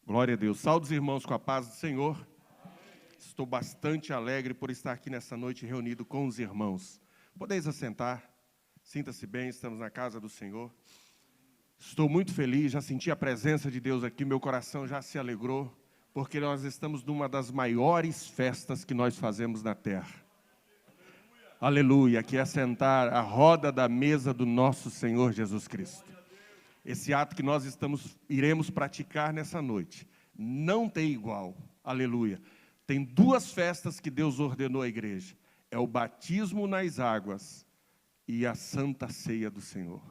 Glória a Deus. Saúde os irmãos com a paz do Senhor. Estou bastante alegre por estar aqui nessa noite reunido com os irmãos. Podeis assentar, sinta-se bem, estamos na casa do Senhor. Estou muito feliz, já senti a presença de Deus aqui, meu coração já se alegrou, porque nós estamos numa das maiores festas que nós fazemos na terra. Aleluia, que é sentar à roda da mesa do nosso Senhor Jesus Cristo. Esse ato que nós iremos praticar nessa noite não tem igual, aleluia. Tem duas festas que Deus ordenou à igreja, é o batismo nas águas e a Santa Ceia do Senhor.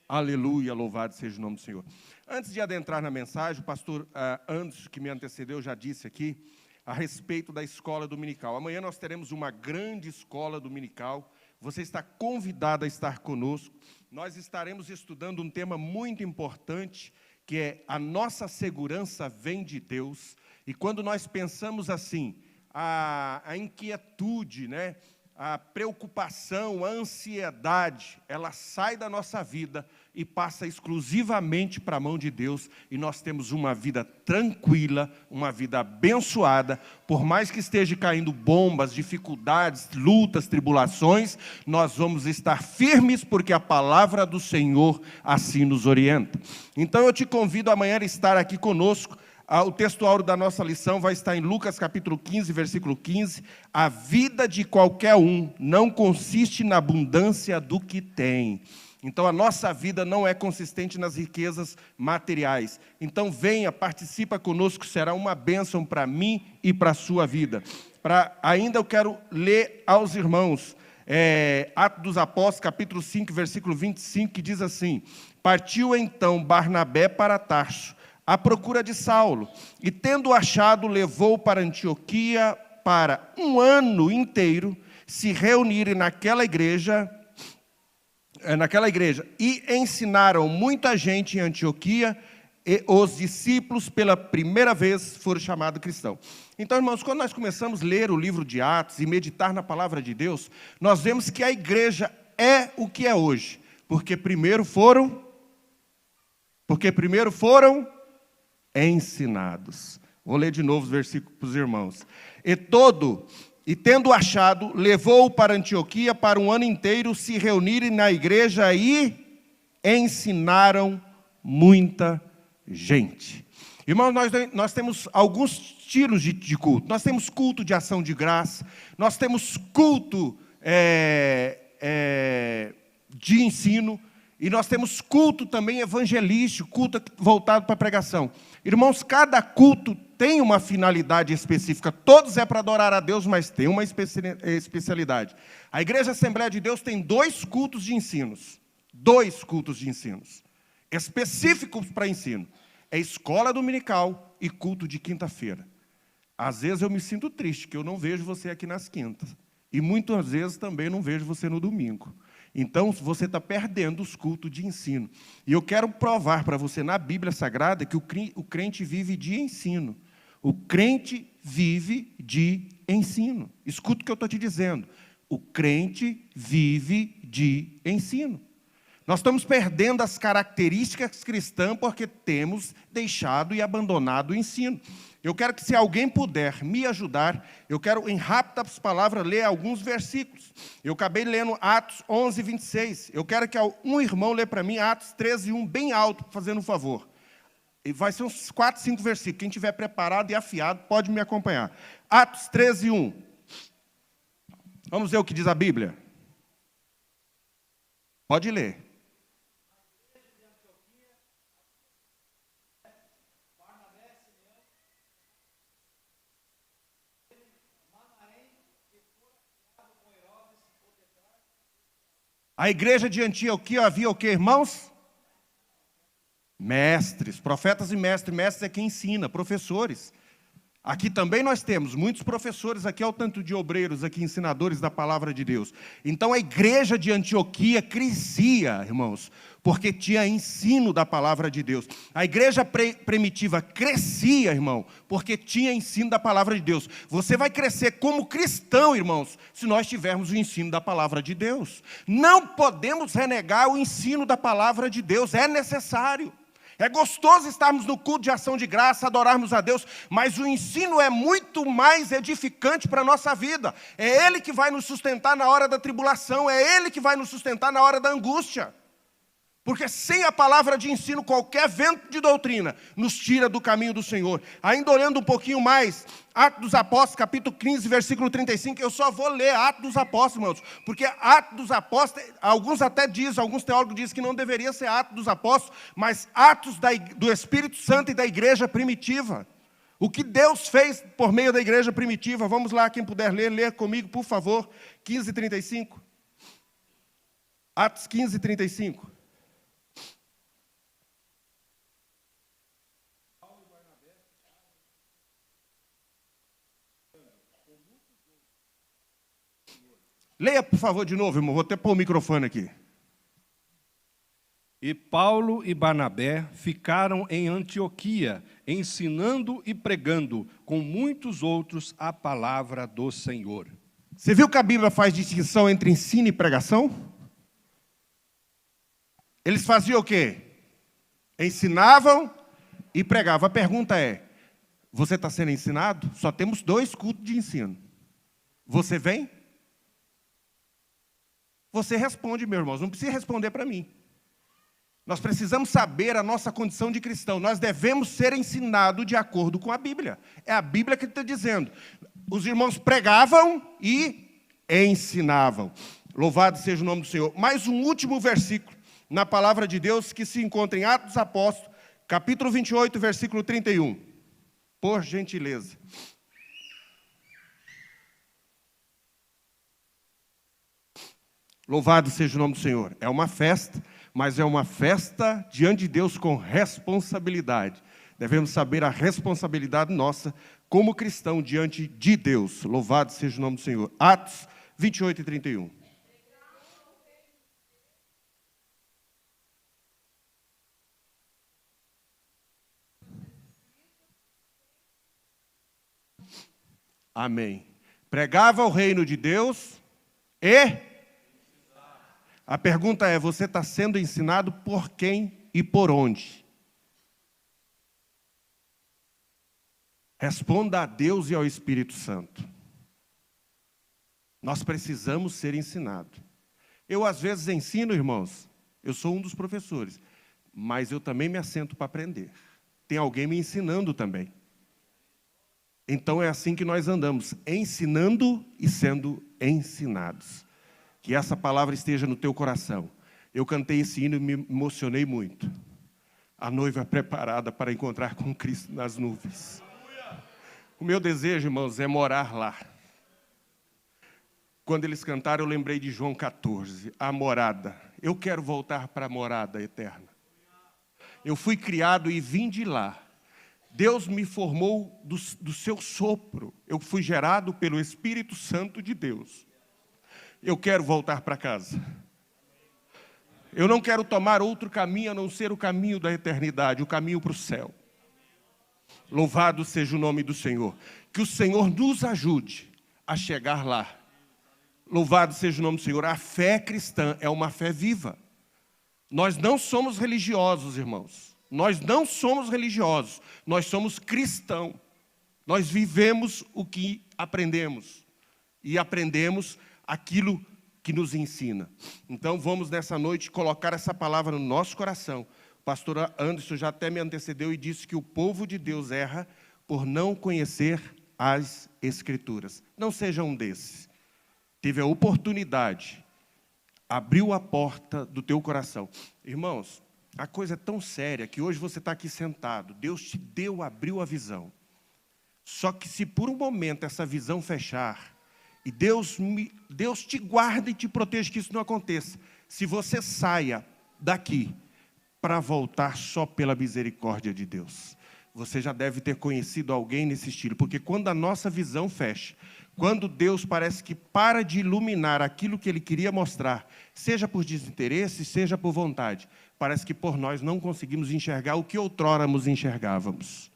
Aleluia, louvado seja o nome do Senhor. Antes de adentrar na mensagem, o pastor Anderson, que me antecedeu, já disse aqui a respeito da escola dominical. Amanhã nós teremos uma grande escola dominical. Você está convidado a estar conosco. Nós estaremos estudando um tema muito importante, que é a nossa segurança vem de Deus. E quando nós pensamos assim, a inquietude, né? A preocupação, a ansiedade, ela sai da nossa vida e passa exclusivamente para a mão de Deus, e nós temos uma vida tranquila, uma vida abençoada. Por mais que esteja caindo bombas, dificuldades, lutas, tribulações, nós vamos estar firmes, porque a palavra do Senhor assim nos orienta. Então eu te convido amanhã a estar aqui conosco. O texto áureo da nossa lição vai estar em Lucas capítulo 15, versículo 15. A vida de qualquer um não consiste na abundância do que tem. Então a nossa vida não é consistente nas riquezas materiais. Então venha, participa conosco, será uma bênção para mim e para a sua vida. Ainda eu quero ler aos irmãos, Atos dos Apóstolos, capítulo 5, versículo 25, que diz assim: Partiu então Barnabé para Tarso, à procura de Saulo, e tendo achado, levou para Antioquia para um ano inteiro se reunirem naquela igreja, e ensinaram muita gente em Antioquia, e os discípulos pela primeira vez foram chamados cristãos. Então, irmãos, quando nós começamos a ler o livro de Atos e meditar na palavra de Deus, nós vemos que a igreja é o que é hoje, porque primeiro foram ensinados. Vou ler de novo os versículos para os irmãos. E tendo achado, levou-o para Antioquia para um ano inteiro se reunirem na igreja e ensinaram muita gente. Irmãos, nós temos alguns estilos de culto. Nós temos culto de ação de graça, nós temos culto de ensino, e nós temos culto também evangelístico, culto voltado para a pregação. Irmãos, cada culto tem uma finalidade específica. Todos é para adorar a Deus, mas tem uma especialidade. A Igreja Assembleia de Deus tem dois cultos de ensinos. Dois cultos de ensinos específicos para ensino. É escola dominical e culto de quinta-feira. Às vezes eu me sinto triste, que eu não vejo você aqui nas quintas. E muitas vezes também não vejo você no domingo. Então, você está perdendo os cultos de ensino. E eu quero provar para você na Bíblia Sagrada que o crente vive de ensino. O crente vive de ensino. Escuta o que eu estou te dizendo. O crente vive de ensino. Nós estamos perdendo as características cristãs porque temos deixado e abandonado o ensino. Eu quero que, se alguém puder me ajudar, eu quero, em rápidas palavras, ler alguns versículos. Eu acabei lendo Atos 11, 26. Eu quero que um irmão lê para mim Atos 13, 1, bem alto, fazendo um favor. E vai ser uns 4, 5 versículos. Quem estiver preparado e afiado, pode me acompanhar. Atos 13, 1. Vamos ver o que diz a Bíblia? Pode ler. A igreja de Antioquia havia o quê, irmãos? Mestres, profetas e mestres. Mestres é quem ensina, professores. Aqui também nós temos muitos professores, aqui é o tanto de obreiros, aqui ensinadores da palavra de Deus. Então a igreja de Antioquia crescia, irmãos, porque tinha ensino da palavra de Deus. A igreja primitiva crescia, irmão, porque tinha ensino da palavra de Deus. Você vai crescer como cristão, irmãos, se nós tivermos o ensino da palavra de Deus. Não podemos renegar o ensino da palavra de Deus, é necessário. É gostoso estarmos no culto de ação de graça, adorarmos a Deus, mas o ensino é muito mais edificante para a nossa vida. É Ele que vai nos sustentar na hora da tribulação, é Ele que vai nos sustentar na hora da angústia. Porque sem a palavra de ensino, qualquer vento de doutrina nos tira do caminho do Senhor. Ainda olhando um pouquinho mais, Atos dos Apóstolos, capítulo 15, versículo 35, eu só vou ler Atos dos Apóstolos, irmãos, porque Atos dos Apóstolos, alguns até dizem, alguns teólogos dizem que não deveria ser Atos dos Apóstolos, mas Atos do Espírito Santo e da igreja primitiva. O que Deus fez por meio da igreja primitiva. Vamos lá, quem puder ler comigo, por favor, 15, 35. Atos 15, 35. Leia, por favor, de novo, irmão. Vou até pôr o microfone aqui. E Paulo e Barnabé ficaram em Antioquia, ensinando e pregando com muitos outros a palavra do Senhor. Você viu que a Bíblia faz distinção entre ensino e pregação? Eles faziam o quê? Ensinavam e pregavam. A pergunta é, você está sendo ensinado? Só temos 2 cultos de ensino. Você vem? Você responde, meus irmãos, não precisa responder para mim. Nós precisamos saber a nossa condição de cristão. Nós devemos ser ensinados de acordo com a Bíblia. É a Bíblia que está dizendo. Os irmãos pregavam e ensinavam. Louvado seja o nome do Senhor. Mais um último versículo na palavra de Deus que se encontra em Atos dos Apóstolos, capítulo 28, versículo 31. Por gentileza. Louvado seja o nome do Senhor. É uma festa, mas é uma festa diante de Deus com responsabilidade. Devemos saber a responsabilidade nossa como cristão diante de Deus. Louvado seja o nome do Senhor. Atos 28 e 31. Amém. Pregava o reino de Deus e... A pergunta é, você está sendo ensinado por quem e por onde? Responda a Deus e ao Espírito Santo. Nós precisamos ser ensinados. Eu, às vezes, ensino, irmãos, eu sou um dos professores, mas eu também me assento para aprender. Tem alguém me ensinando também. Então, é assim que nós andamos, ensinando e sendo ensinados. Que essa palavra esteja no teu coração. Eu cantei esse hino e me emocionei muito. A noiva preparada para encontrar com Cristo nas nuvens. O meu desejo, irmãos, é morar lá. Quando eles cantaram, eu lembrei de João 14, a morada. Eu quero voltar para a morada eterna. Eu fui criado e vim de lá. Deus me formou do seu sopro. Eu fui gerado pelo Espírito Santo de Deus. Eu quero voltar para casa. Eu não quero tomar outro caminho a não ser o caminho da eternidade, o caminho para o céu. Louvado seja o nome do Senhor. Que o Senhor nos ajude a chegar lá. Louvado seja o nome do Senhor. A fé cristã é uma fé viva. Nós não somos religiosos, irmãos. Nós não somos religiosos. Nós somos cristãos. Nós vivemos o que aprendemos. E aprendemos aquilo que nos ensina. Então, vamos nessa noite colocar essa palavra no nosso coração. O pastor Anderson já até me antecedeu e disse que o povo de Deus erra por não conhecer as Escrituras. Não seja um desses. Teve a oportunidade, abriu a porta do teu coração. Irmãos, a coisa é tão séria que hoje você está aqui sentado. Deus te deu, abriu a visão. Só que se por um momento essa visão fechar, e Deus te guarda e te protege que isso não aconteça. Se você saia daqui para voltar só pela misericórdia de Deus. Você já deve ter conhecido alguém nesse estilo. Porque quando a nossa visão fecha, quando Deus parece que para de iluminar aquilo que Ele queria mostrar, seja por desinteresse, seja por vontade, parece que por nós não conseguimos enxergar o que outrora nos enxergávamos.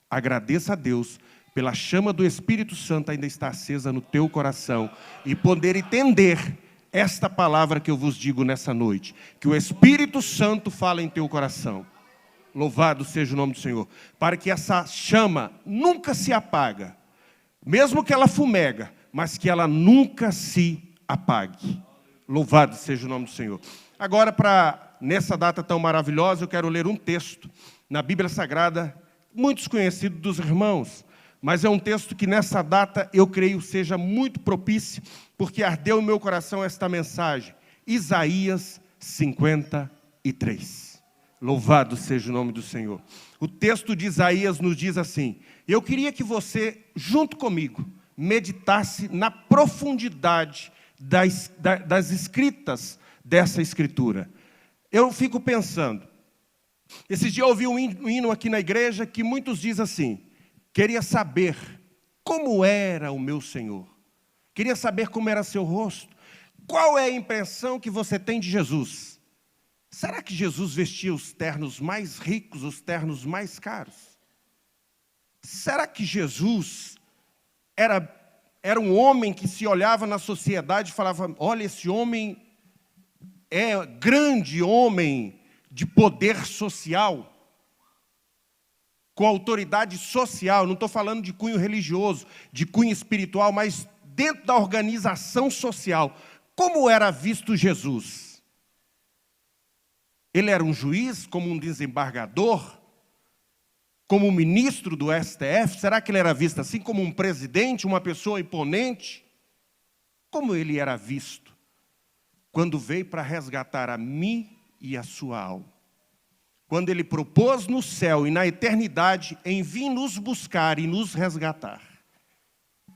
Agradeça a Deus pela chama do Espírito Santo ainda está acesa no teu coração, e poder entender esta palavra que eu vos digo nessa noite, que o Espírito Santo fala em teu coração. Louvado seja o nome do Senhor. Para que essa chama nunca se apaga. Mesmo que ela fumega, mas que ela nunca se apague. Louvado seja o nome do Senhor. Agora, nessa data tão maravilhosa, eu quero ler um texto na Bíblia Sagrada, muito desconhecido dos irmãos, mas é um texto que nessa data eu creio seja muito propício, porque ardeu no meu coração esta mensagem. Isaías 53. Louvado seja o nome do Senhor. O texto de Isaías nos diz assim: eu queria que você, junto comigo, meditasse na profundidade das escritas dessa escritura. Eu fico pensando, esses dias eu ouvi um hino aqui na igreja que muitos dizem assim: queria saber como era o meu Senhor, queria saber como era seu rosto. Qual é a impressão que você tem de Jesus? Será que Jesus vestia os ternos mais ricos, os ternos mais caros? Será que Jesus era um homem que se olhava na sociedade e falava: olha, esse homem é grande homem de poder social, com autoridade social? Não estou falando de cunho religioso, de cunho espiritual, mas dentro da organização social. Como era visto Jesus? Ele era um juiz, como um desembargador, como um ministro do STF? Será que ele era visto assim, como um presidente, uma pessoa imponente? Como ele era visto quando veio para resgatar a mim e a sua alma? Quando ele propôs no céu e na eternidade em vir nos buscar e nos resgatar.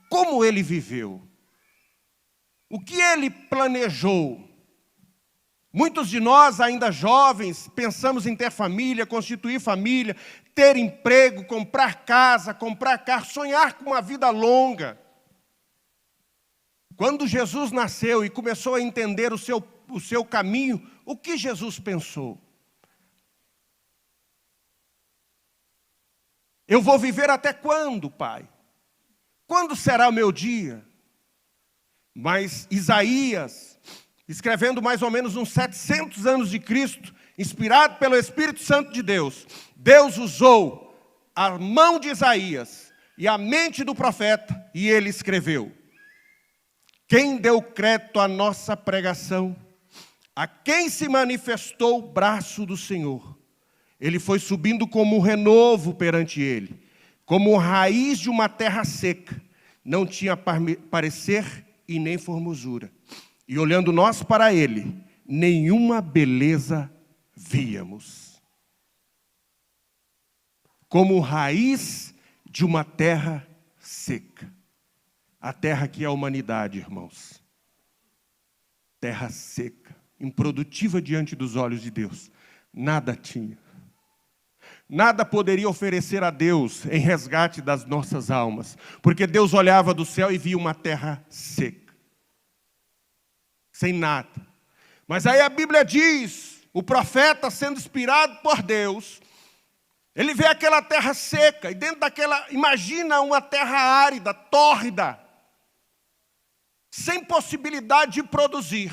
Como ele viveu? O que ele planejou? Muitos de nós, ainda jovens, pensamos em ter família, constituir família, ter emprego, comprar casa, comprar carro, sonhar com uma vida longa. Quando Jesus nasceu e começou a entender o seu caminho, o que Jesus pensou? Eu vou viver até quando, Pai? Quando será o meu dia? Mas Isaías, escrevendo mais ou menos uns 700 anos de Cristo, inspirado pelo Espírito Santo de Deus, Deus usou a mão de Isaías e a mente do profeta, e ele escreveu: quem deu crédito à nossa pregação, a quem se manifestou o braço do Senhor. Ele foi subindo como um renovo perante ele, como raiz de uma terra seca, não tinha parecer e nem formosura. E olhando nós para ele, nenhuma beleza víamos. Como raiz de uma terra seca. A terra que é a humanidade, irmãos. Terra seca, improdutiva diante dos olhos de Deus. Nada tinha. Nada poderia oferecer a Deus em resgate das nossas almas. Porque Deus olhava do céu e via uma terra seca. Sem nada. Mas aí a Bíblia diz, o profeta sendo inspirado por Deus, ele vê aquela terra seca, e dentro daquela, imagina uma terra árida, tórrida, sem possibilidade de produzir.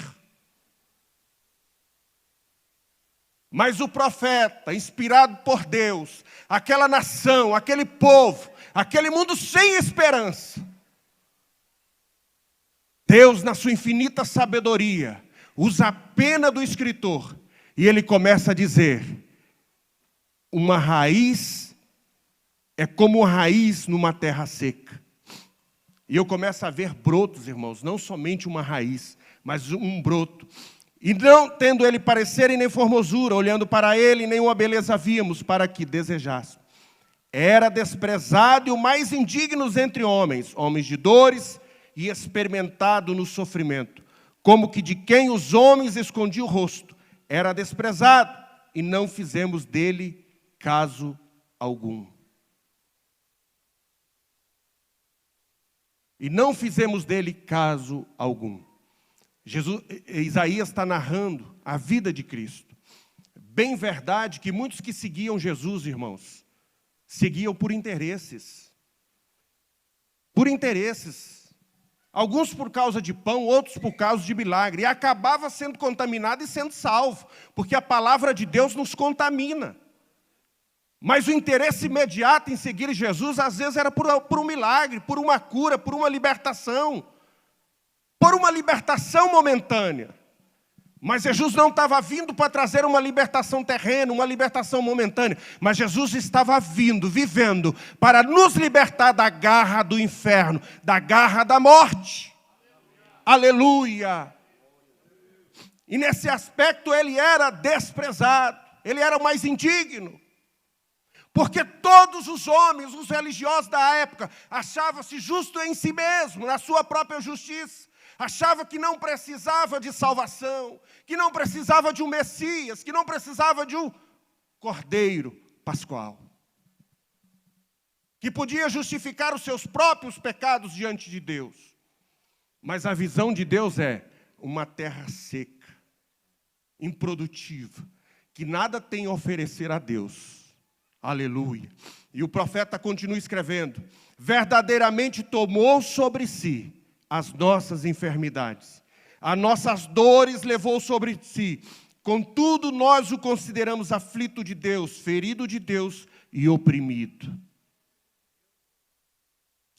Mas o profeta, inspirado por Deus, aquela nação, aquele povo, aquele mundo sem esperança, Deus, na sua infinita sabedoria, usa a pena do escritor, e ele começa a dizer: uma raiz é como uma raiz numa terra seca. E eu começo a ver brotos, irmãos, não somente uma raiz, mas um broto. E não tendo ele parecer e nem formosura, olhando para ele, nenhuma beleza víamos para que desejássemos. Era desprezado e o mais indignos entre homens, homens de dores e experimentado no sofrimento, como que de quem os homens escondiam o rosto. Era desprezado e não fizemos dele caso algum. E não fizemos dele caso algum. Isaías está narrando a vida de Cristo. Bem verdade que muitos que seguiam Jesus, irmãos, seguiam por interesses. Por interesses. Alguns por causa de pão, outros por causa de milagre. E acabava sendo contaminado e sendo salvo. Porque a palavra de Deus nos contamina. Mas o interesse imediato em seguir Jesus, às vezes, era por um milagre, por uma cura, por uma libertação momentânea. Mas Jesus não estava vindo para trazer uma libertação terrena, uma libertação momentânea. Mas Jesus estava vivendo, para nos libertar da garra do inferno, da garra da morte. Aleluia! E nesse aspecto ele era desprezado, ele era o mais indigno. Porque todos os homens, os religiosos da época, achavam-se justos em si mesmo, na sua própria justiça. Achava que não precisava de salvação, que não precisava de um Messias, que não precisava de um Cordeiro Pascual, que podia justificar os seus próprios pecados diante de Deus. Mas a visão de Deus é uma terra seca, improdutiva, que nada tem a oferecer a Deus. Aleluia. E o profeta continua escrevendo: verdadeiramente tomou sobre si as nossas enfermidades, as nossas dores levou sobre si, contudo nós o consideramos aflito de Deus, ferido de Deus e oprimido.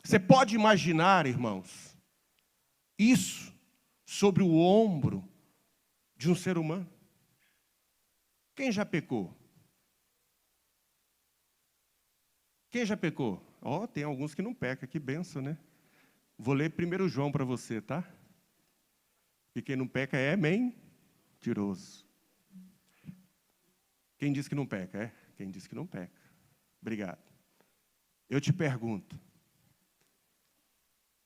Você pode imaginar, irmãos, isso sobre o ombro de um ser humano? Quem já pecou? Quem já pecou? Tem alguns que não pecam, que benção, né? Vou ler 1 João para você, tá? E quem não peca é mentiroso. Quem diz que não peca? É? Quem diz que não peca. Obrigado. Eu te pergunto,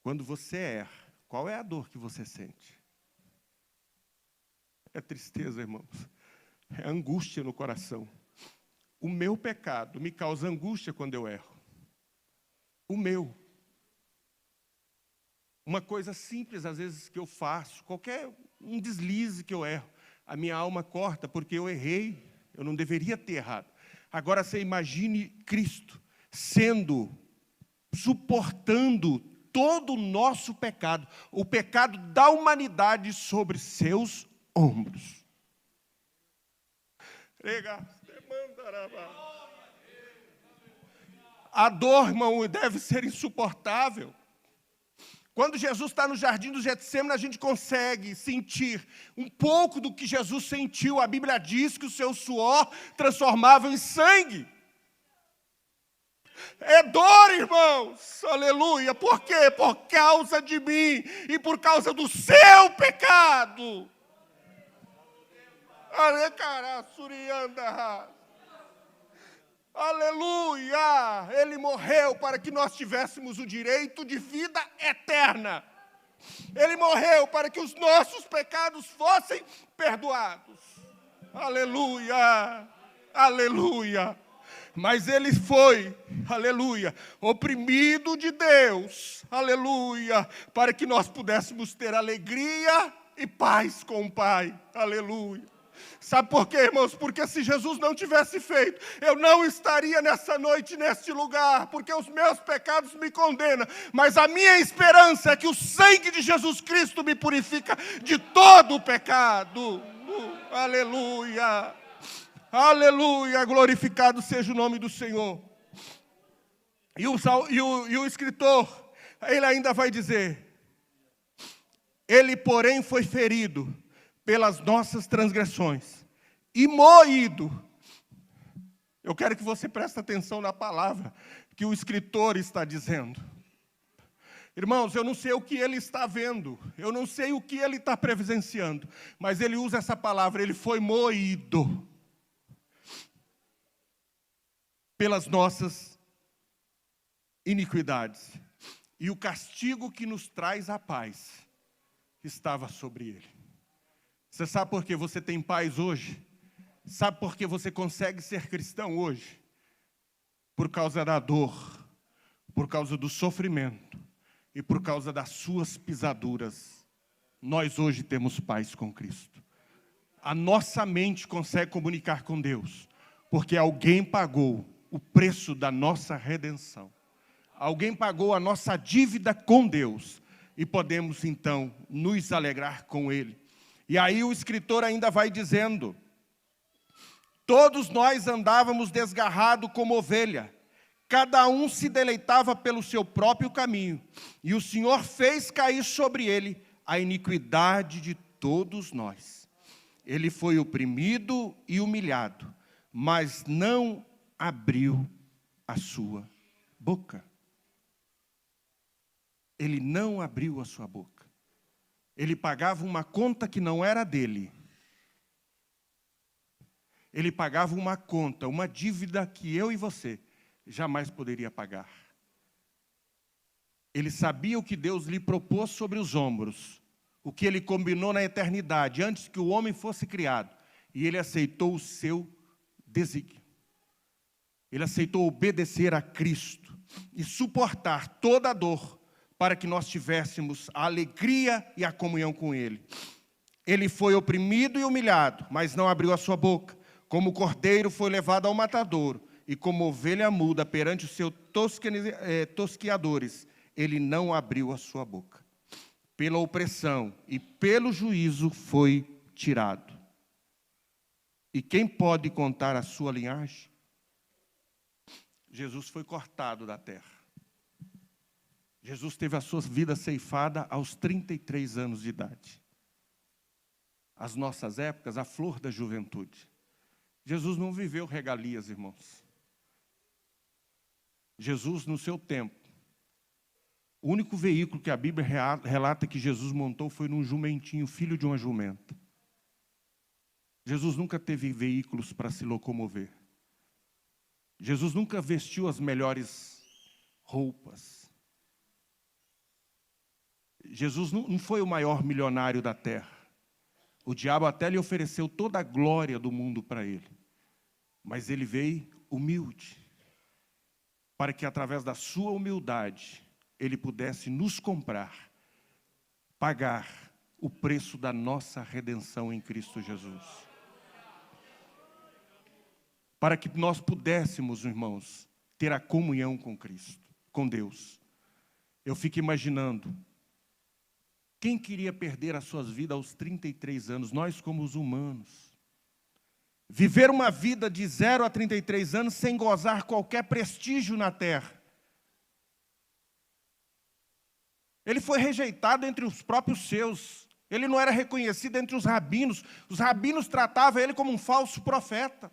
quando você erra, qual é a dor que você sente? É tristeza, irmãos. É angústia no coração. O meu pecado me causa angústia quando eu erro. O meu. Uma coisa simples, às vezes, que eu faço, um deslize que eu erro, a minha alma corta porque eu errei, eu não deveria ter errado. Agora, você imagine Cristo suportando todo o nosso pecado, o pecado da humanidade sobre seus ombros. A dor, irmão, deve ser insuportável. Quando Jesus está no jardim do Getsêmani, a gente consegue sentir um pouco do que Jesus sentiu. A Bíblia diz que o seu suor transformava em sangue. É dor, irmãos, aleluia. Por quê? Por causa de mim e por causa do seu pecado. Aleluia! Ele morreu para que nós tivéssemos o direito de vida eterna. Ele morreu para que os nossos pecados fossem perdoados. Aleluia! Aleluia! Mas ele foi, aleluia, oprimido de Deus, aleluia, para que nós pudéssemos ter alegria e paz com o Pai, aleluia. Sabe por quê, irmãos? Porque se Jesus não tivesse feito, eu não estaria nessa noite, neste lugar, porque os meus pecados me condenam. Mas a minha esperança é que o sangue de Jesus Cristo me purifica de todo o pecado. Aleluia! Aleluia! Glorificado seja o nome do Senhor. E o escritor, ele ainda vai dizer: ele, porém, foi ferido pelas nossas transgressões e moído. Eu quero que você preste atenção na palavra que o escritor está dizendo. Irmãos, eu não sei o que ele está vendo, eu não sei o que ele está presenciando, mas ele usa essa palavra, ele foi moído pelas nossas iniquidades. E o castigo que nos traz a paz estava sobre ele. Você sabe por que você tem paz hoje? Sabe por que você consegue ser cristão hoje? Por causa da dor, por causa do sofrimento e por causa das suas pisaduras. Nós hoje temos paz com Cristo. A nossa mente consegue comunicar com Deus, porque alguém pagou o preço da nossa redenção. Alguém pagou a nossa dívida com Deus e podemos então nos alegrar com Ele. E aí o escritor ainda vai dizendo Todos nós andávamos desgarrado como ovelha, cada um se deleitava pelo seu próprio caminho, e o Senhor fez cair sobre ele a iniquidade de todos nós. Ele foi oprimido e humilhado, mas não abriu a sua boca. Ele não abriu a sua boca. Ele pagava uma conta que não era dele. Ele pagava uma conta, uma dívida que eu e você jamais poderia pagar. Ele sabia o que Deus lhe propôs sobre os ombros, o que ele combinou na eternidade, antes que o homem fosse criado. E ele aceitou o seu desígnio. Ele aceitou obedecer a Cristo e suportar toda a dor para que nós tivéssemos a alegria e a comunhão com Ele. Ele foi oprimido e humilhado, mas não abriu a sua boca. Como cordeiro foi levado ao matadouro, e como ovelha muda perante os seus tosqueadores, ele não abriu a sua boca. Pela opressão e pelo juízo foi tirado. E quem pode contar a sua linhagem? Jesus foi cortado da terra. Jesus teve a sua vida ceifada aos 33 anos de idade. As nossas épocas, a flor da juventude. Jesus não viveu regalias, irmãos. Jesus, no seu tempo, o único veículo que a Bíblia relata que Jesus montou foi num jumentinho, filho de uma jumenta. Jesus nunca teve veículos para se locomover. Jesus nunca vestiu as melhores roupas. Jesus não foi o maior milionário da terra. O diabo até lhe ofereceu toda a glória do mundo para ele. Mas ele veio humilde, para que através da sua humildade, ele pudesse nos comprar, pagar o preço da nossa redenção em Cristo Jesus. Para que nós pudéssemos, irmãos, ter a comunhão com Cristo, com Deus. Eu fico imaginando, quem queria perder as suas vidas aos 33 anos? Nós como os humanos. Viver uma vida de 0 a 33 anos sem gozar qualquer prestígio na terra. Ele foi rejeitado entre os próprios seus. Ele não era reconhecido entre os rabinos. Os rabinos tratavam ele como um falso profeta.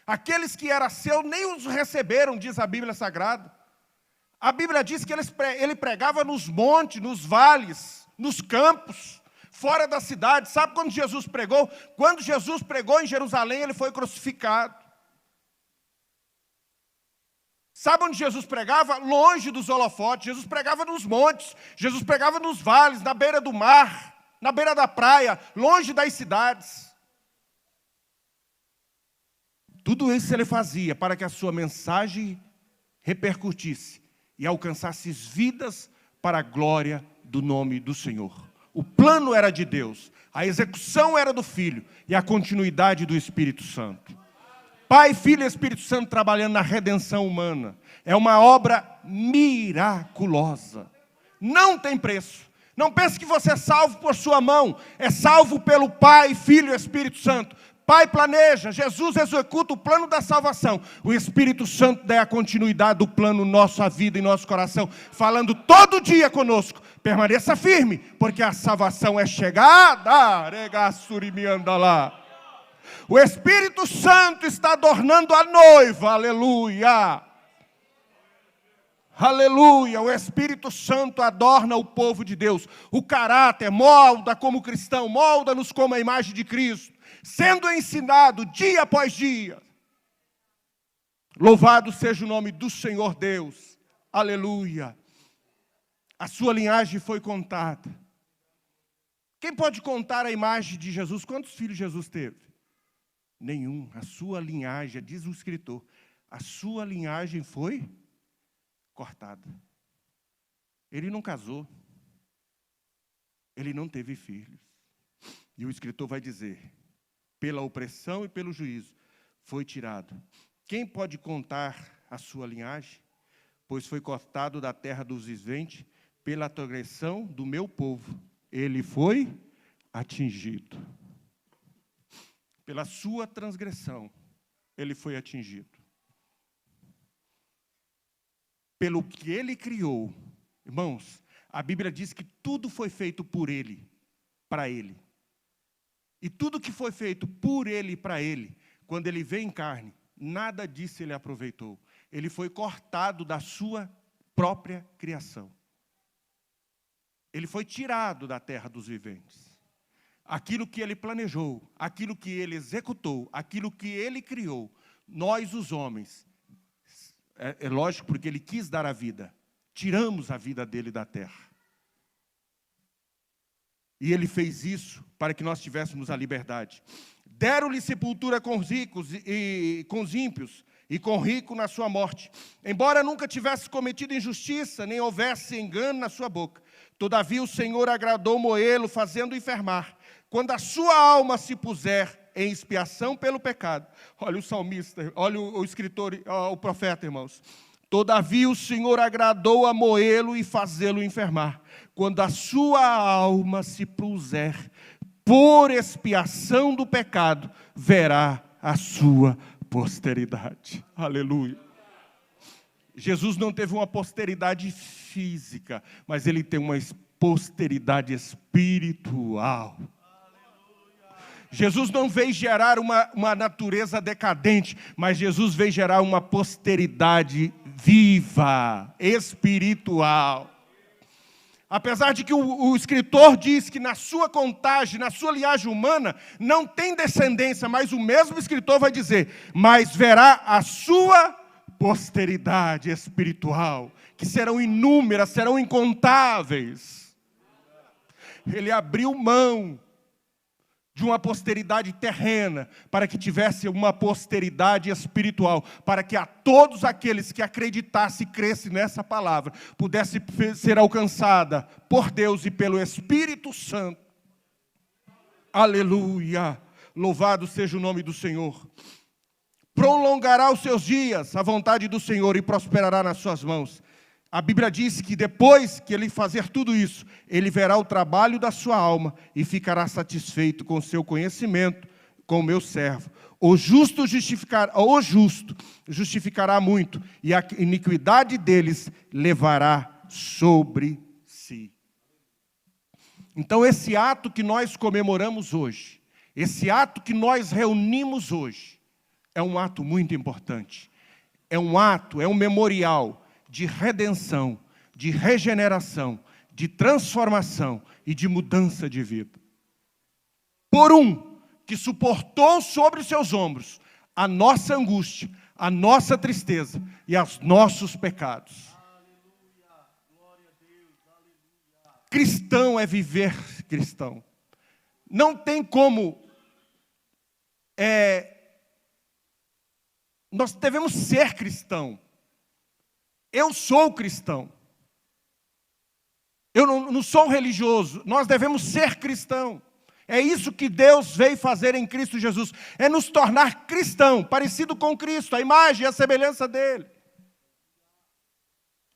Aqueles que eram seus nem os receberam, diz a Bíblia Sagrada. A Bíblia diz que ele pregava nos montes, nos vales, nos campos, fora da cidade. Sabe quando Jesus pregou? Quando Jesus pregou em Jerusalém, ele foi crucificado. Sabe onde Jesus pregava? Longe dos holofotes. Jesus pregava nos montes, Jesus pregava nos vales, na beira do mar, na beira da praia, longe das cidades. Tudo isso ele fazia para que a sua mensagem repercutisse e alcançasse vidas para a glória do nome do Senhor. O plano era de Deus, a execução era do Filho e a continuidade do Espírito Santo. Pai, Filho e Espírito Santo trabalhando na redenção humana. É uma obra miraculosa. Não tem preço. Não pense que você é salvo por sua mão. É salvo pelo Pai, Filho e Espírito Santo. Pai planeja, Jesus executa o plano da salvação. O Espírito Santo dá a continuidade do plano nossa vida e nosso coração, falando todo dia conosco. Permaneça firme, porque a salvação é chegada. O Espírito Santo está adornando a noiva, aleluia. Aleluia, o Espírito Santo adorna o povo de Deus. O caráter molda como cristão, molda-nos como a imagem de Cristo. Sendo ensinado dia após dia. Louvado seja o nome do Senhor Deus. Aleluia. A sua linhagem foi contada. Quem pode contar a imagem de Jesus? Quantos filhos Jesus teve? Nenhum. A sua linhagem, diz o escritor, a sua linhagem foi cortada. Ele não casou. Ele não teve filhos. E o escritor vai dizer, pela opressão e pelo juízo, foi tirado. Quem pode contar a sua linhagem? Pois foi cortado da terra dos viventes, pela transgressão do meu povo. Ele foi atingido. Pela sua transgressão, ele foi atingido. Pelo que ele criou, irmãos, a Bíblia diz que tudo foi feito por ele, para ele. E tudo que foi feito por ele e para ele, quando ele veio em carne, nada disso ele aproveitou. Ele foi cortado da sua própria criação. Ele foi tirado da terra dos viventes. Aquilo que ele planejou, aquilo que ele executou, aquilo que ele criou, nós os homens, é lógico porque ele quis dar a vida, tiramos a vida dele da terra. E ele fez isso para que nós tivéssemos a liberdade. Deram-lhe sepultura com os ricos e com os ímpios, e com o rico na sua morte. Embora nunca tivesse cometido injustiça, nem houvesse engano na sua boca. Todavia o Senhor agradou moê-lo, fazendo enfermar. Quando a sua alma se puser em expiação pelo pecado. Olha o salmista, olha o escritor, o profeta, irmãos. Todavia o Senhor agradou a moê-lo e fazê-lo enfermar. Quando a sua alma se puser por expiação do pecado, verá a sua posteridade. Aleluia. Jesus não teve uma posteridade física, mas ele tem uma posteridade espiritual. Jesus não veio gerar uma natureza decadente, mas Jesus veio gerar uma posteridade viva, espiritual. Apesar de que o escritor diz que na sua contagem, na sua linhagem humana, não tem descendência, mas o mesmo escritor vai dizer, mas verá a sua posteridade espiritual, que serão inúmeras, serão incontáveis. Ele abriu mão de uma posteridade terrena, para que tivesse uma posteridade espiritual, para que a todos aqueles que acreditassem e crescem nessa palavra, pudesse ser alcançada por Deus e pelo Espírito Santo. Aleluia! Louvado seja o nome do Senhor. Prolongará os seus dias, a vontade do Senhor, e prosperará nas suas mãos. A Bíblia diz que depois que ele fazer tudo isso, ele verá o trabalho da sua alma e ficará satisfeito com o seu conhecimento, com o meu servo. O justo justificará muito, e a iniquidade deles levará sobre si. Então esse ato que nós comemoramos hoje, esse ato que nós reunimos hoje, é um ato muito importante. É um ato, é um memorial de redenção, de regeneração, de transformação e de mudança de vida. Por um que suportou sobre os seus ombros a nossa angústia, a nossa tristeza e os nossos pecados. Cristão é viver cristão. Não tem como... nós devemos ser cristão. Eu sou cristão. Eu não sou religioso. Nós devemos ser cristão. É isso que Deus veio fazer em Cristo Jesus. É nos tornar cristão, parecido com Cristo, a imagem e a semelhança dele.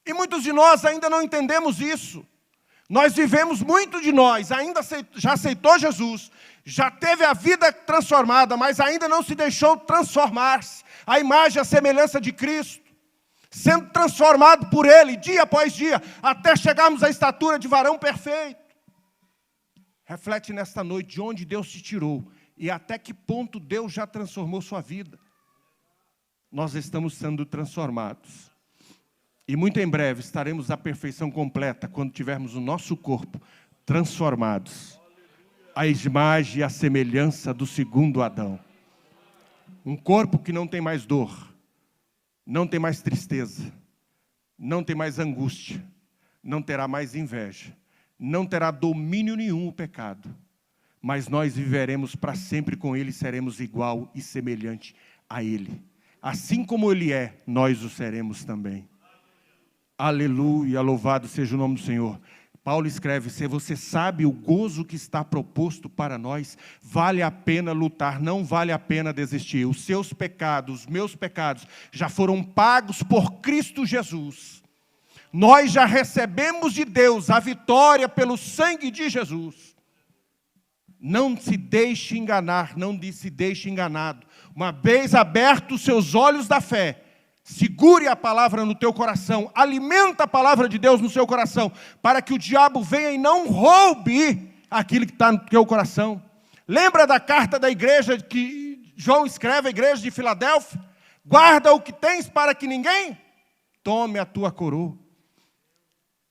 E muitos de nós ainda não entendemos isso. Nós vivemos, muito de nós ainda já aceitou Jesus, já teve a vida transformada, mas ainda não se deixou transformar-se. A imagem e a semelhança de Cristo. Sendo transformado por Ele, dia após dia, até chegarmos à estatura de varão perfeito. Reflete nesta noite de onde Deus te tirou e até que ponto Deus já transformou sua vida. Nós estamos sendo transformados. E muito em breve estaremos à perfeição completa quando tivermos o nosso corpo transformados. A imagem e a semelhança do segundo Adão. Um corpo que não tem mais dor. Não tem mais tristeza, não tem mais angústia, não terá mais inveja, não terá domínio nenhum o pecado, mas nós viveremos para sempre com Ele e seremos igual e semelhante a Ele. Assim como Ele é, nós o seremos também. Aleluia, louvado seja o nome do Senhor. Paulo escreve, se você sabe o gozo que está proposto para nós, vale a pena lutar, não vale a pena desistir. Os seus pecados, os meus pecados, já foram pagos por Cristo Jesus. Nós já recebemos de Deus a vitória pelo sangue de Jesus. Não se deixe enganar, não se deixe enganado. Uma vez abertos os seus olhos da fé, segure a palavra no teu coração, alimenta a palavra de Deus no seu coração, para que o diabo venha e não roube aquilo que está no teu coração. Lembra da carta da igreja que João escreve à igreja de Filadélfia? Guarda o que tens para que ninguém tome a tua coroa.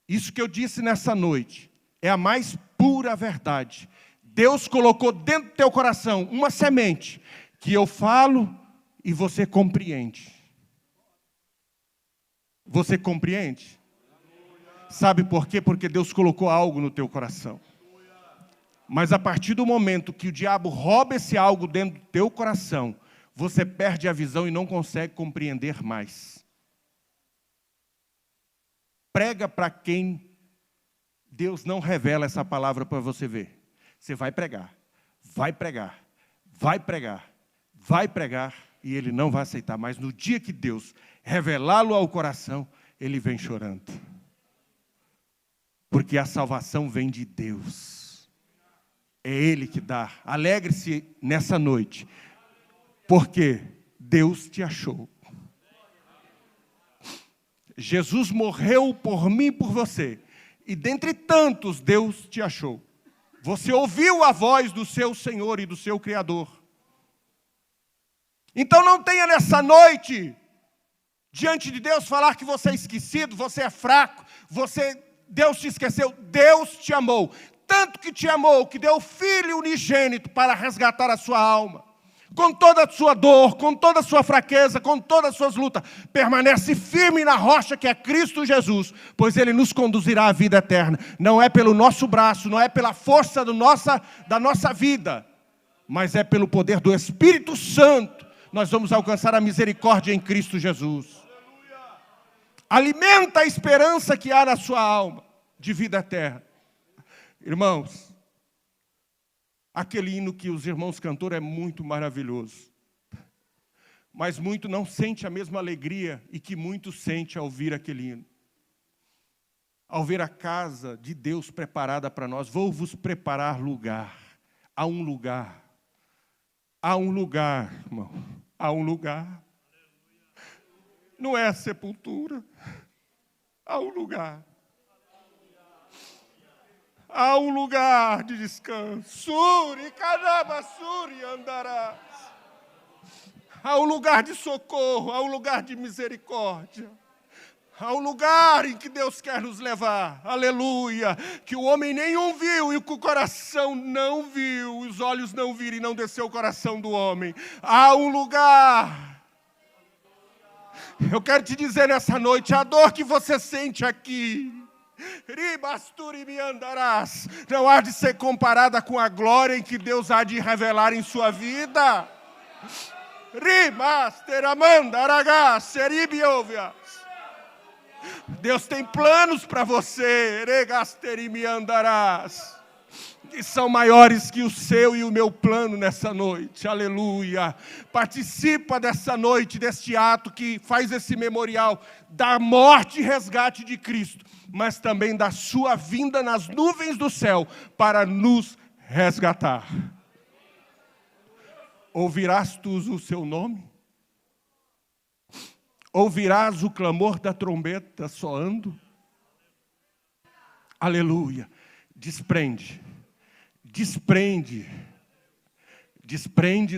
Isso que eu disse nessa noite é a mais pura verdade. Deus colocou dentro do teu coração uma semente que eu falo e você compreende. Você compreende? Sabe por quê? Porque Deus colocou algo no teu coração. Mas a partir do momento que o diabo rouba esse algo dentro do teu coração, você perde a visão e não consegue compreender mais. Prega para quem Deus não revela essa palavra para você ver. Você vai pregar, vai pregar, vai pregar, vai pregar, e ele não vai aceitar. Mas no dia que Deus revelá-lo ao coração, ele vem chorando. Porque a salvação vem de Deus. É Ele que dá. Alegre-se nessa noite, porque Deus te achou. Jesus morreu por mim e por você. E dentre tantos, Deus te achou. Você ouviu a voz do seu Senhor e do seu Criador. Então não tenha nessa noite, diante de Deus, falar que você é esquecido, você é fraco, Deus te esqueceu. Deus te amou. Tanto que te amou, que deu o Filho unigênito para resgatar a sua alma. Com toda a sua dor, com toda a sua fraqueza, com todas as suas lutas, permanece firme na rocha que é Cristo Jesus, pois Ele nos conduzirá à vida eterna. Não é pelo nosso braço, não é pela força da nossa vida, mas é pelo poder do Espírito Santo. Nós vamos alcançar a misericórdia em Cristo Jesus. Alimenta a esperança que há na sua alma de vida eterna. Irmãos, aquele hino que os irmãos cantaram é muito maravilhoso. Mas muito não sente a mesma alegria e que muito sente ao ouvir aquele hino. Ao ver a casa de Deus preparada para nós. Vou vos preparar lugar. Há um lugar. Há um lugar, irmão. Há um lugar. Não é a sepultura. Há um lugar. Há um lugar de descanso. Suri, caramba, suri, andarás. Há um lugar de socorro, há um lugar de misericórdia. Há um lugar em que Deus quer nos levar. Aleluia. Que o homem nenhum viu e que o coração não viu. Os olhos não viram e não desceu o coração do homem. Há um lugar. Eu quero te dizer nessa noite, a dor que você sente aqui, não há de ser comparada com a glória em que Deus há de revelar em sua vida. Deus tem planos para você, que são maiores que o seu e o meu plano nessa noite. Aleluia. Participa dessa noite, deste ato que faz esse memorial da morte e resgate de Cristo, mas também da sua vinda nas nuvens do céu para nos resgatar. Ouvirás tu o seu nome? Ouvirás o clamor da trombeta soando? Aleluia. Desprende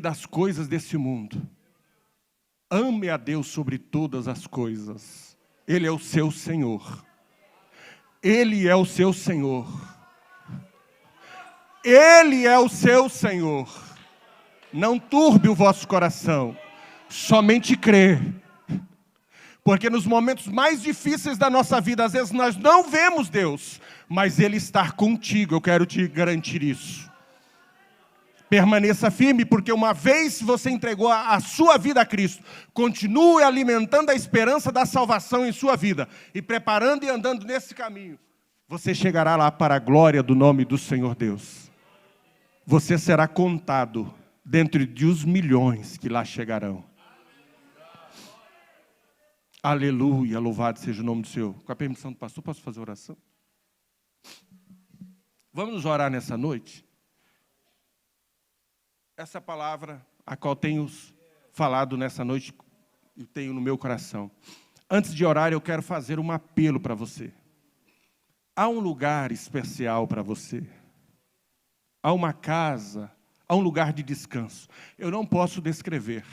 das coisas desse mundo. Ame a Deus sobre todas as coisas. Ele é o seu Senhor. Ele é o seu Senhor. Ele é o seu Senhor. Não turbe o vosso coração. Somente crê. Porque nos momentos mais difíceis da nossa vida, às vezes nós não vemos Deus, mas Ele está contigo. Eu quero te garantir isso. Permaneça firme, porque uma vez você entregou a sua vida a Cristo, continue alimentando a esperança da salvação em sua vida, e preparando e andando nesse caminho, você chegará lá para a glória do nome do Senhor Deus. Você será contado dentre os milhões que lá chegarão. Aleluia, louvado seja o nome do Senhor. Com a permissão do pastor, posso fazer oração? Vamos orar nessa noite? Essa palavra, a qual tenho falado nessa noite e tenho no meu coração. Antes de orar, eu quero fazer um apelo para você. Há um lugar especial para você. Há uma casa, há um lugar de descanso. Eu não posso descrever.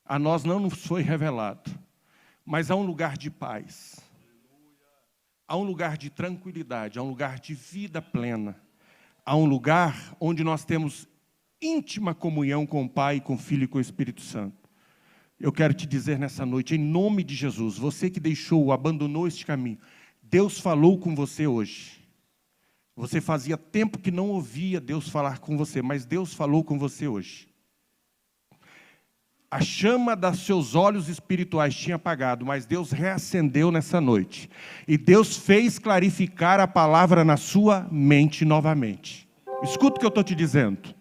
A nós não nos foi revelado. Mas há um lugar de paz. Há um lugar de tranquilidade, há um lugar de vida plena. Há um lugar onde nós temos íntima comunhão com o Pai, com o Filho e com o Espírito Santo. Eu quero te dizer nessa noite, em nome de Jesus, você que deixou, abandonou este caminho, Deus falou com você hoje. Você fazia tempo que não ouvia Deus falar com você, mas Deus falou com você hoje. A chama dos seus olhos espirituais tinha apagado, mas Deus reacendeu nessa noite. E Deus fez clarificar a palavra na sua mente novamente. Escuta o que eu estou te dizendo.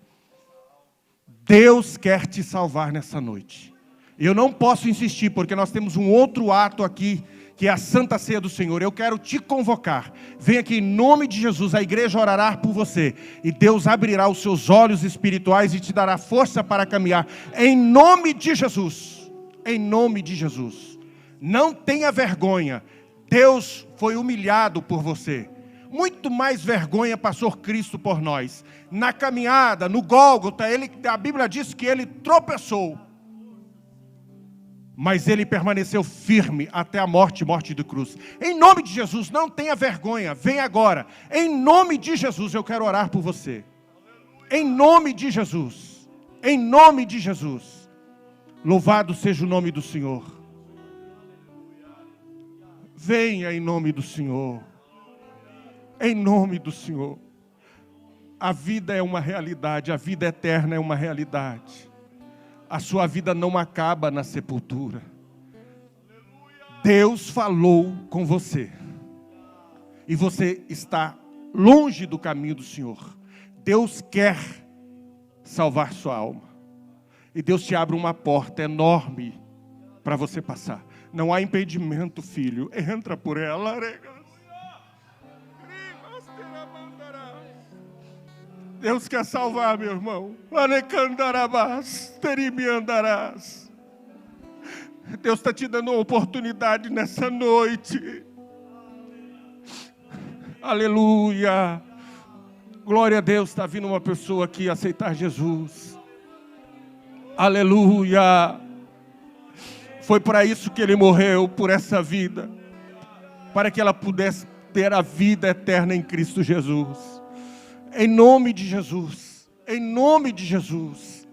Deus quer te salvar nessa noite. Eu não posso insistir, porque nós temos um outro ato aqui, que é a Santa Ceia do Senhor. Eu quero te convocar. Vem aqui em nome de Jesus, a igreja orará por você. E Deus abrirá os seus olhos espirituais e te dará força para caminhar. Em nome de Jesus. Em nome de Jesus. Não tenha vergonha. Deus foi humilhado por você. Muito mais vergonha passou Cristo por nós. Na caminhada, no Gólgota, a Bíblia diz que ele tropeçou. Mas ele permaneceu firme até a morte de cruz. Em nome de Jesus, não tenha vergonha, vem agora. Em nome de Jesus, eu quero orar por você. Em nome de Jesus. Em nome de Jesus. Louvado seja o nome do Senhor. Venha em nome do Senhor. Em nome do Senhor. A vida é uma realidade, a vida eterna é uma realidade. A sua vida não acaba na sepultura. Deus falou com você. E você está longe do caminho do Senhor. Deus quer salvar sua alma. E Deus te abre uma porta enorme para você passar. Não há impedimento, filho. Entra por ela. Deus quer salvar, meu irmão. Deus está te dando uma oportunidade nessa noite. Aleluia. Glória a Deus, está vindo uma pessoa aqui aceitar Jesus. Aleluia. Foi para isso que ele morreu, por essa vida. Para que ela pudesse ter a vida eterna em Cristo Jesus. Em nome de Jesus, em nome de Jesus.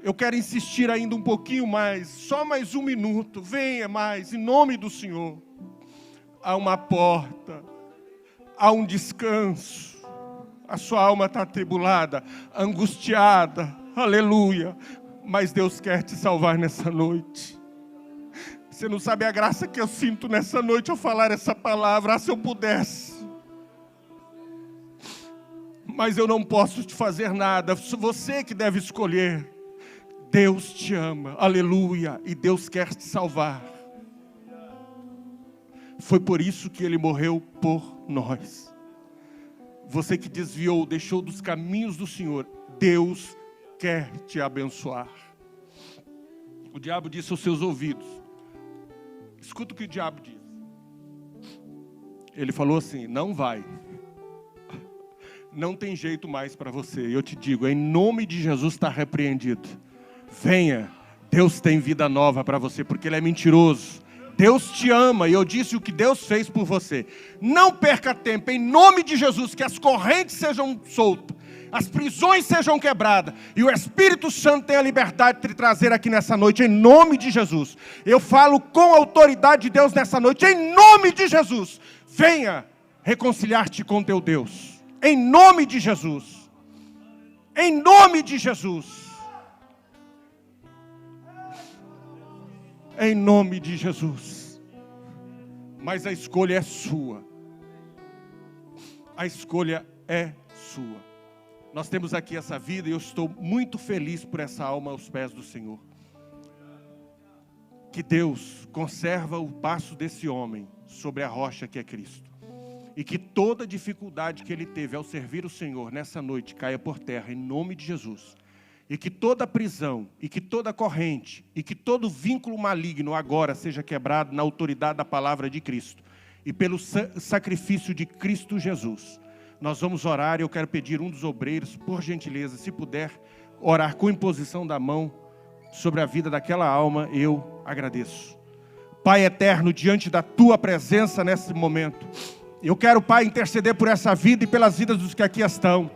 Eu quero insistir ainda um pouquinho mais, só mais um minuto, venha mais, em nome do Senhor. Há uma porta, há um descanso, a sua alma está atribulada, angustiada, aleluia, mas Deus quer te salvar nessa noite. Você não sabe a graça que eu sinto nessa noite ao falar essa palavra, se eu pudesse. Mas eu não posso te fazer nada, você que deve escolher. Deus te ama, aleluia, e Deus quer te salvar. Foi por isso que Ele morreu por nós. Você que desviou, deixou dos caminhos do Senhor, Deus quer te abençoar. O diabo disse aos seus ouvidos, escuta o que o diabo diz. Ele falou assim, não vai. Não tem jeito mais para você. Eu te digo, em nome de Jesus está repreendido. Venha, Deus tem vida nova para você, porque Ele é mentiroso. Deus te ama, e eu disse o que Deus fez por você. Não perca tempo, em nome de Jesus, que as correntes sejam soltas, as prisões sejam quebradas, e o Espírito Santo tenha a liberdade de te trazer aqui nessa noite, em nome de Jesus. Eu falo com a autoridade de Deus nessa noite, em nome de Jesus. Venha reconciliar-te com teu Deus. Em nome de Jesus. Em nome de Jesus. Em nome de Jesus. Mas a escolha é sua. A escolha é sua. Nós temos aqui essa vida e eu estou muito feliz por essa alma aos pés do Senhor. Que Deus conserva o passo desse homem sobre a rocha que é Cristo. E que toda dificuldade que ele teve ao servir o Senhor nessa noite caia por terra, em nome de Jesus. e que toda prisão, e que toda corrente, e que todo vínculo maligno agora seja quebrado na autoridade da palavra de Cristo, e pelo sacrifício de Cristo Jesus. Nós vamos orar, e eu quero pedir um dos obreiros, por gentileza, se puder, orar com imposição da mão sobre a vida daquela alma, eu agradeço. Pai eterno, diante da Tua presença nesse momento, eu quero, Pai, interceder por essa vida e pelas vidas dos que aqui estão.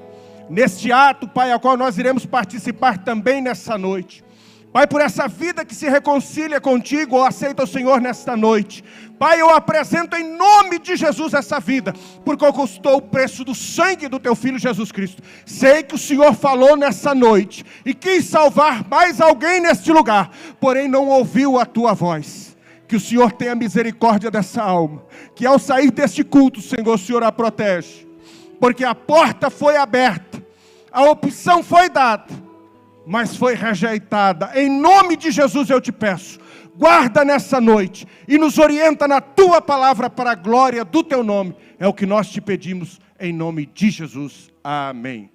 Neste ato, Pai, ao qual nós iremos participar também nessa noite. Pai, por essa vida que se reconcilia contigo ou aceita o Senhor nesta noite. Pai, eu apresento em nome de Jesus essa vida, porque custou o preço do sangue do Teu Filho Jesus Cristo. Sei que o Senhor falou nessa noite e quis salvar mais alguém neste lugar, porém não ouviu a Tua voz. Que o Senhor tenha misericórdia dessa alma, que ao sair deste culto, Senhor, o Senhor a protege, porque a porta foi aberta, a opção foi dada, mas foi rejeitada. Em nome de Jesus eu te peço, guarda nessa noite e nos orienta na Tua palavra para a glória do Teu nome. É o que nós te pedimos em nome de Jesus. Amém.